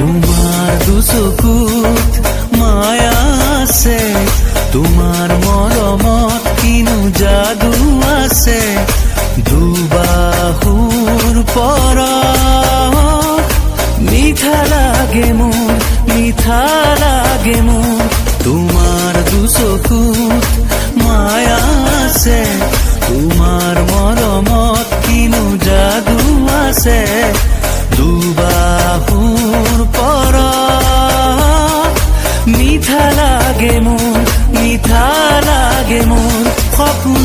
তোমাৰ দুচকুত মায়া আছে, তোমাৰ মৰমত কিনো যাদু আছে। দুবাহুৰ পৰশ মিঠা লাগে মোৰ, মিঠা লাগে মোৰ। তোমাৰ দুচকুত মায়া আছে, তোমাৰ মৰমত কিনো যাদু আছে। দুবাহুৰ পৰশ মিঠা লাগে মোৰ, মিঠা লাগে মোৰ। সপোন